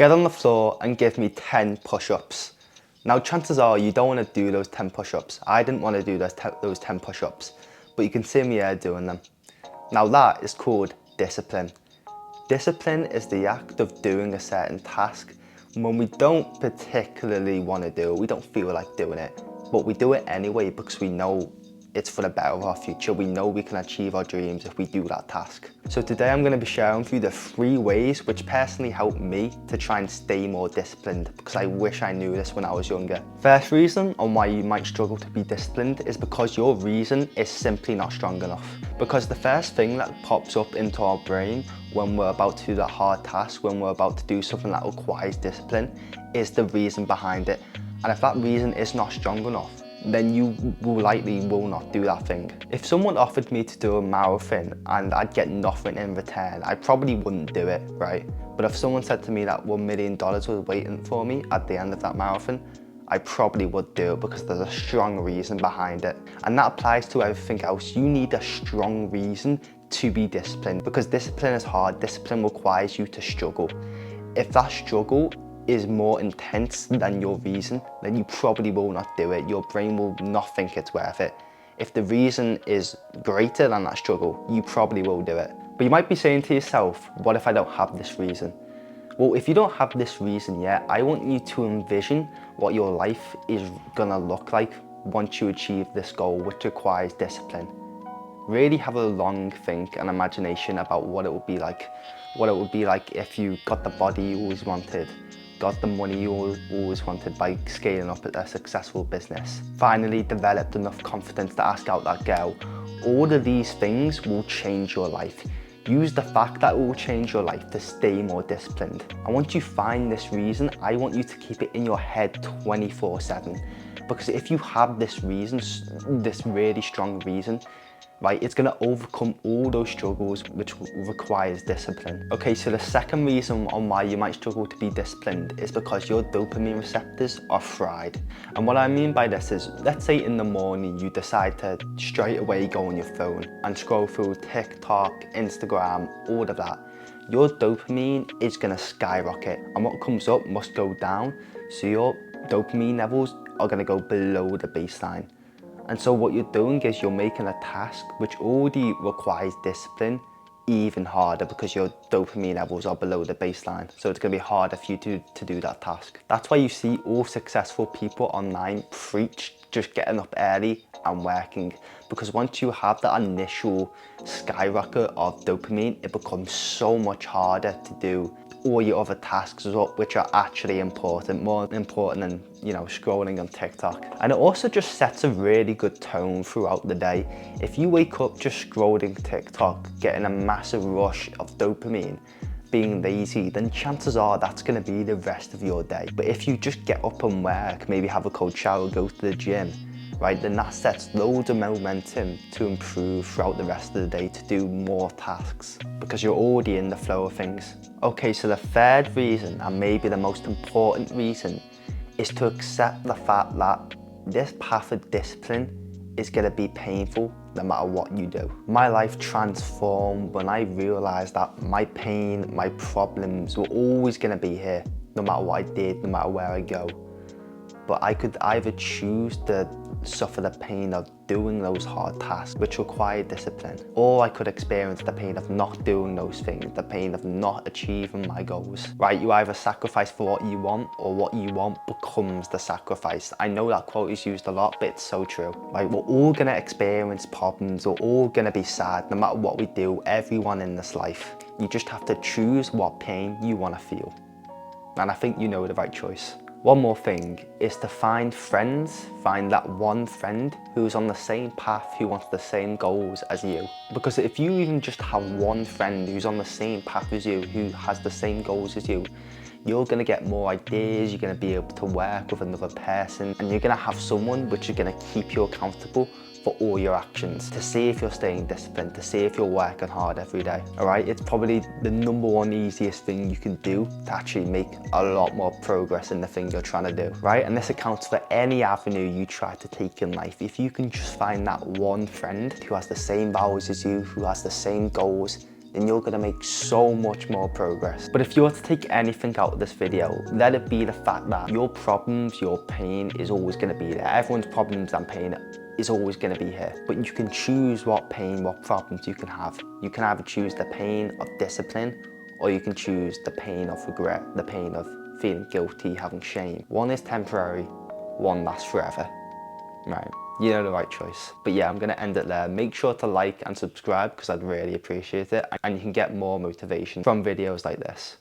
Get on the floor and give me 10 push-ups. Now chances are you don't want to do those 10 push-ups. I didn't want to do those 10 push-ups, but you can see me here doing them. Now that is called discipline. Discipline is the act of doing a certain task when we don't particularly want to do it, we don't feel like doing it, but we do it anyway because we know it's for the better of our future. We know we can achieve our dreams if we do that task. So today I'm going to be sharing with you the 3 ways which personally helped me to try and stay more disciplined, because I wish I knew this when I was younger. First reason on why you might struggle to be disciplined is because your reason is simply not strong enough. Because the first thing that pops up into our brain when we're about to do that hard task, when we're about to do something that requires discipline, is the reason behind it. And if that reason is not strong enough, then you likely will not do that thing. If someone offered me to do a marathon and I'd get nothing in return, I probably wouldn't do it, right? But if someone said to me that $1 million was waiting for me at the end of that marathon, I probably would do it because there's a strong reason behind it. And that applies to everything else. You need a strong reason to be disciplined, because discipline is hard. Discipline requires you to struggle. If that struggle is more intense than your reason, then you probably will not do it. Your brain will not think it's worth it. If the reason is greater than that struggle, you probably will do it. But you might be saying to yourself, what if I don't have this reason? Well, if you don't have this reason yet, I want you to envision what your life is gonna look like once you achieve this goal, which requires discipline. Really have a long think and imagination about what it would be like. What it would be like if you got the body you always wanted, got the money you always wanted by scaling up a successful business, finally developed enough confidence to ask out that girl. All of these things will change your life. Use the fact that it will change your life to stay more disciplined. And once you find this reason, I want you to keep it in your head 24/7. Because if you have this reason, this really strong reason, right, it's gonna overcome all those struggles which requires discipline. Okay, so the second reason on why you might struggle to be disciplined is because your dopamine receptors are fried. And what I mean by this is, let's say in the morning you decide to straight away go on your phone and scroll through TikTok, Instagram, all of that. Your dopamine is gonna skyrocket, and what comes up must go down, so your dopamine levels are gonna go below the baseline. And so what you're doing is you're making a task which already requires discipline even harder, because your dopamine levels are below the baseline. So it's going to be harder for you to do that task. That's why you see all successful people online preach just getting up early and working, because once you have that initial skyrocket of dopamine, it becomes so much harder to do all your other tasks as well, which are actually important, more important than, you know, scrolling on TikTok. And it also just sets a really good tone throughout the day. If you wake up just scrolling TikTok, getting a massive rush of dopamine, being lazy, then chances are that's gonna be the rest of your day. But if you just get up and work, maybe have a cold shower, go to the gym, right, then that sets loads of momentum to improve throughout the rest of the day, to do more tasks, because you're already in the flow of things. Okay, so the third reason, and maybe the most important reason, is to accept the fact that this path of discipline is going to be painful no matter what you do. My life transformed when I realized that my pain, my problems were always going to be here, no matter what I did, no matter where I go. But I could either choose to suffer the pain of doing those hard tasks which require discipline, or I could experience the pain of not doing those things, the pain of not achieving my goals. Right, you either sacrifice for what you want, or what you want becomes the sacrifice. I know that quote is used a lot, but it's so true. Right, we're all gonna experience problems, we're all gonna be sad, no matter what we do, everyone in this life. You just have to choose what pain you wanna feel. And I think you know the right choice. One more thing is to find friends, find that one friend who's on the same path, who wants the same goals as you. Because if you even just have one friend who's on the same path as you, who has the same goals as you, you're gonna get more ideas, you're gonna be able to work with another person, and you're gonna have someone which is gonna keep you accountable for all your actions, to see if you're staying disciplined, to see if you're working hard every day. All right, it's probably the #1 easiest thing you can do to actually make a lot more progress in the thing you're trying to do, right? And this accounts for any avenue you try to take in life. If you can just find that one friend who has the same values as you, who has the same goals, and you're gonna make so much more progress. But if you were to take anything out of this video, let it be the fact that your problems, your pain is always gonna be there. Everyone's problems and pain is always gonna be here. But you can choose what pain, what problems you can have. You can either choose the pain of discipline, or you can choose the pain of regret, the pain of feeling guilty, having shame. One is temporary, one lasts forever. Right, you know the right choice. But yeah, I'm gonna end it there. Make sure to like and subscribe because I'd really appreciate it. And you can get more motivation from videos like this.